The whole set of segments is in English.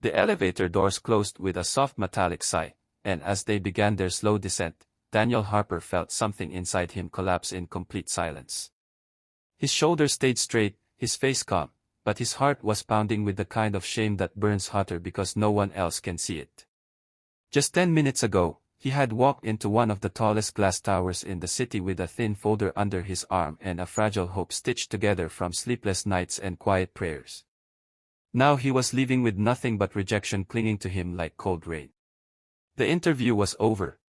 The elevator doors closed with a soft metallic sigh, and as they began their slow descent, Daniel Harper felt something inside him collapse in complete silence. His shoulders stayed straight, his face calm, but his heart was pounding with the kind of shame that burns hotter because no one else can see it. Just 10 minutes ago, he had walked into one of the tallest glass towers in the city with a thin folder under his arm and a fragile hope stitched together from sleepless nights and quiet prayers. Now he was leaving with nothing but rejection clinging to him like cold rain. The interview was over.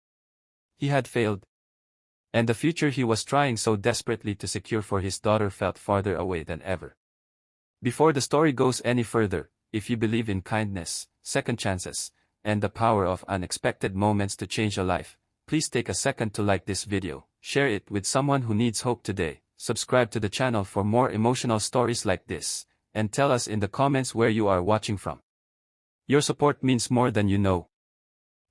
He had failed. And the future he was trying so desperately to secure for his daughter felt farther away than ever. Before the story goes any further, if you believe in kindness, second chances, and the power of unexpected moments to change a life, please take a second to like this video, share it with someone who needs hope today, subscribe to the channel for more emotional stories like this, and tell us in the comments where you are watching from. Your support means more than you know.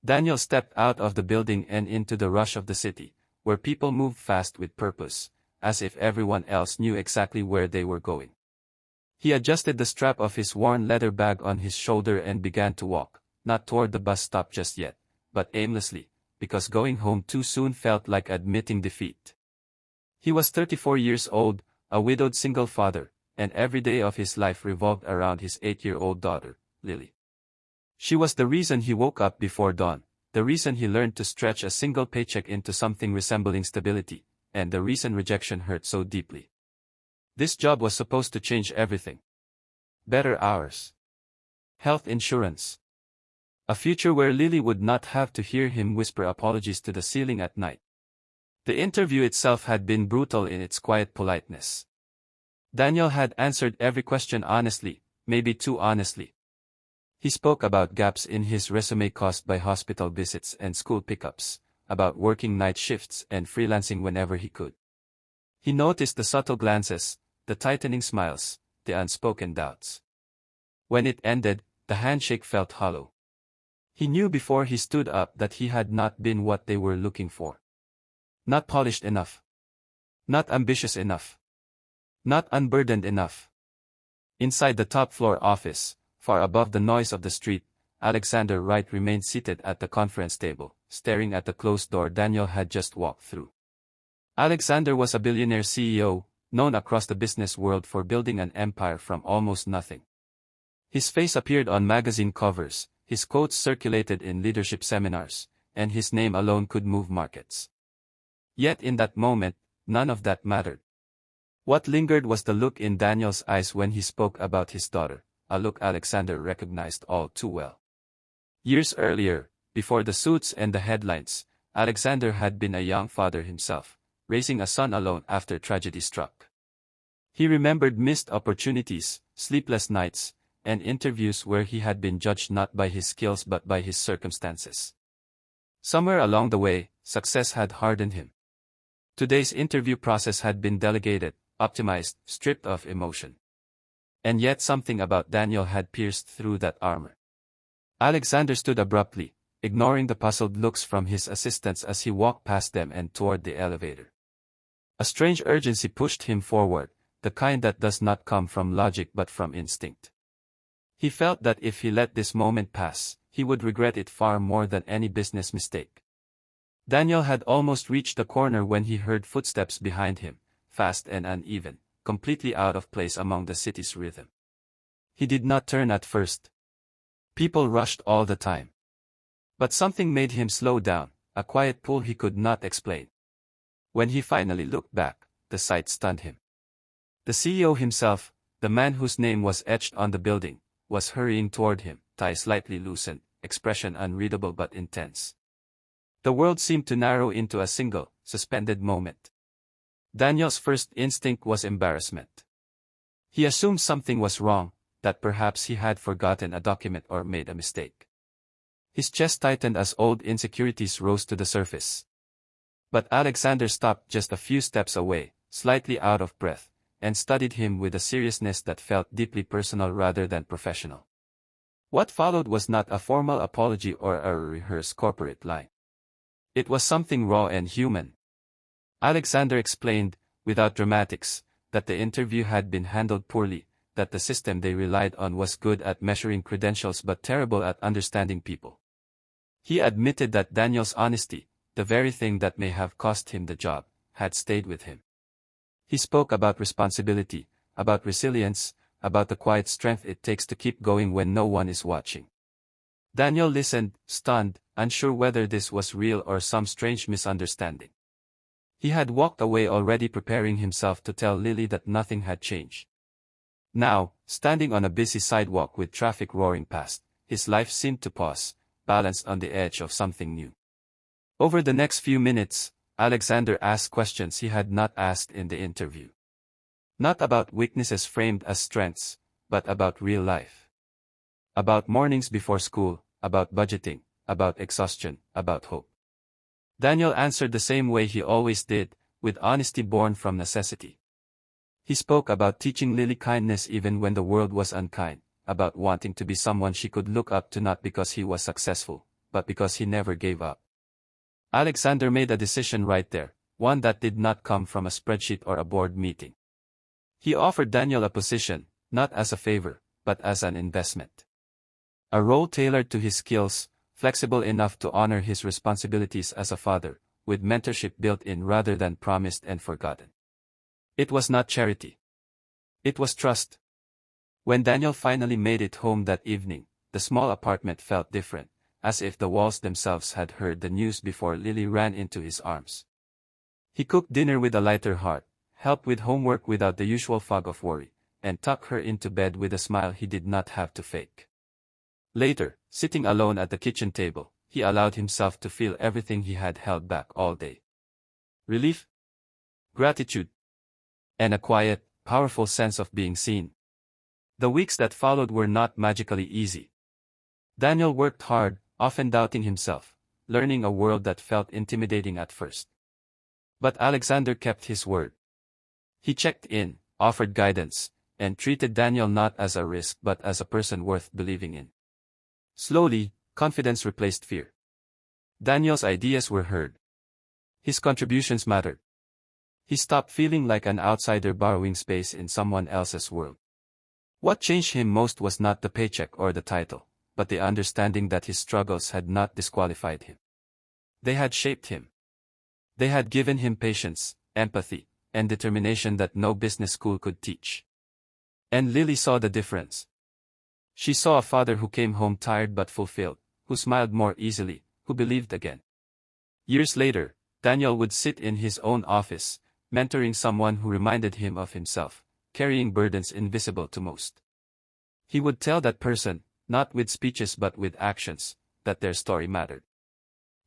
Daniel stepped out of the building and into the rush of the city, where people moved fast with purpose, as if everyone else knew exactly where they were going. He adjusted the strap of his worn leather bag on his shoulder and began to walk, not toward the bus stop just yet, but aimlessly, because going home too soon felt like admitting defeat. He was 34 years old, a widowed single father, and every day of his life revolved around his 8-year-old daughter, Lily. She was the reason he woke up before dawn, the reason he learned to stretch a single paycheck into something resembling stability, and the reason rejection hurt so deeply. This job was supposed to change everything. Better hours. Health insurance. A future where Lily would not have to hear him whisper apologies to the ceiling at night. The interview itself had been brutal in its quiet politeness. Daniel had answered every question honestly, maybe too honestly. He spoke about gaps in his resume caused by hospital visits and school pickups, about working night shifts and freelancing whenever he could. He noticed the subtle glances, the tightening smiles, the unspoken doubts. When it ended, the handshake felt hollow. He knew before he stood up that he had not been what they were looking for. Not polished enough. Not ambitious enough. Not unburdened enough. Inside the top-floor office, far above the noise of the street, Alexander Wright remained seated at the conference table, staring at the closed door Daniel had just walked through. Alexander was a billionaire CEO, known across the business world for building an empire from almost nothing. His face appeared on magazine covers, his quotes circulated in leadership seminars, and his name alone could move markets. Yet in that moment, none of that mattered. What lingered was the look in Daniel's eyes when he spoke about his daughter, a look Alexander recognized all too well. Years earlier, before the suits and the headlines, Alexander had been a young father himself, raising a son alone after tragedy struck. He remembered missed opportunities, sleepless nights, and interviews where he had been judged not by his skills but by his circumstances. Somewhere along the way, success had hardened him. Today's interview process had been delegated, optimized, stripped of emotion. And yet something about Daniel had pierced through that armor. Alexander stood abruptly, ignoring the puzzled looks from his assistants as he walked past them and toward the elevator. A strange urgency pushed him forward, the kind that does not come from logic but from instinct. He felt that if he let this moment pass, he would regret it far more than any business mistake. Daniel had almost reached the corner when he heard footsteps behind him, fast and uneven, completely out of place among the city's rhythm. He did not turn at first. People rushed all the time. But something made him slow down, a quiet pull he could not explain. When he finally looked back, the sight stunned him. The CEO himself, the man whose name was etched on the building, was hurrying toward him, tie slightly loosened, expression unreadable but intense. The world seemed to narrow into a single, suspended moment. Daniel's first instinct was embarrassment. He assumed something was wrong, that perhaps he had forgotten a document or made a mistake. His chest tightened as old insecurities rose to the surface. But Alexander stopped just a few steps away, slightly out of breath, and studied him with a seriousness that felt deeply personal rather than professional. What followed was not a formal apology or a rehearsed corporate line. It was something raw and human. Alexander explained, without dramatics, that the interview had been handled poorly, that the system they relied on was good at measuring credentials but terrible at understanding people. He admitted that Daniel's honesty, the very thing that may have cost him the job, had stayed with him. He spoke about responsibility, about resilience, about the quiet strength it takes to keep going when no one is watching. Daniel listened, stunned, unsure whether this was real or some strange misunderstanding. He had walked away already preparing himself to tell Lily that nothing had changed. Now, standing on a busy sidewalk with traffic roaring past, his life seemed to pause, balanced on the edge of something new. Over the next few minutes, Alexander asked questions he had not asked in the interview. Not about weaknesses framed as strengths, but about real life. About mornings before school, about budgeting, about exhaustion, about hope. Daniel answered the same way he always did, with honesty born from necessity. He spoke about teaching Lily kindness even when the world was unkind, about wanting to be someone she could look up to not because he was successful, but because he never gave up. Alexander made a decision right there, one that did not come from a spreadsheet or a board meeting. He offered Daniel a position, not as a favor, but as an investment. A role tailored to his skills, flexible enough to honor his responsibilities as a father, with mentorship built in rather than promised and forgotten. It was not charity. It was trust. When Daniel finally made it home that evening, the small apartment felt different, as if the walls themselves had heard the news before Lily ran into his arms. He cooked dinner with a lighter heart, helped with homework without the usual fog of worry, and tucked her into bed with a smile he did not have to fake. Later, sitting alone at the kitchen table, he allowed himself to feel everything he had held back all day. Relief, gratitude, and a quiet, powerful sense of being seen. The weeks that followed were not magically easy. Daniel worked hard, often doubting himself, learning a world that felt intimidating at first. But Alexander kept his word. He checked in, offered guidance, and treated Daniel not as a risk but as a person worth believing in. Slowly, confidence replaced fear. Daniel's ideas were heard. His contributions mattered. He stopped feeling like an outsider borrowing space in someone else's world. What changed him most was not the paycheck or the title, but the understanding that his struggles had not disqualified him. They had shaped him. They had given him patience, empathy, and determination that no business school could teach. And Lily saw the difference. She saw a father who came home tired but fulfilled, who smiled more easily, who believed again. Years later, Daniel would sit in his own office, mentoring someone who reminded him of himself, carrying burdens invisible to most. He would tell that person, not with speeches but with actions, that their story mattered.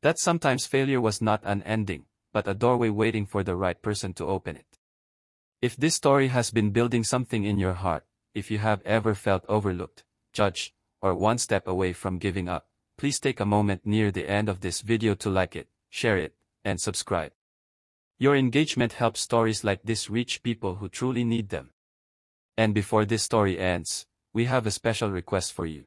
That sometimes failure was not an ending, but a doorway waiting for the right person to open it. If this story has been building something in your heart, if you have ever felt overlooked, judged, or one step away from giving up, please take a moment near the end of this video to like it, share it, and subscribe. Your engagement helps stories like this reach people who truly need them. And before this story ends, we have a special request for you.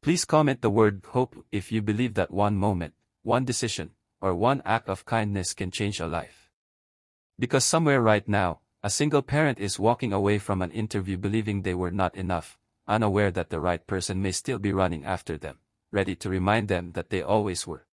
Please comment the word hope if you believe that one moment, one decision, or one act of kindness can change a life. Because somewhere right now, a single parent is walking away from an interview believing they were not enough, unaware that the right person may still be running after them, ready to remind them that they always were.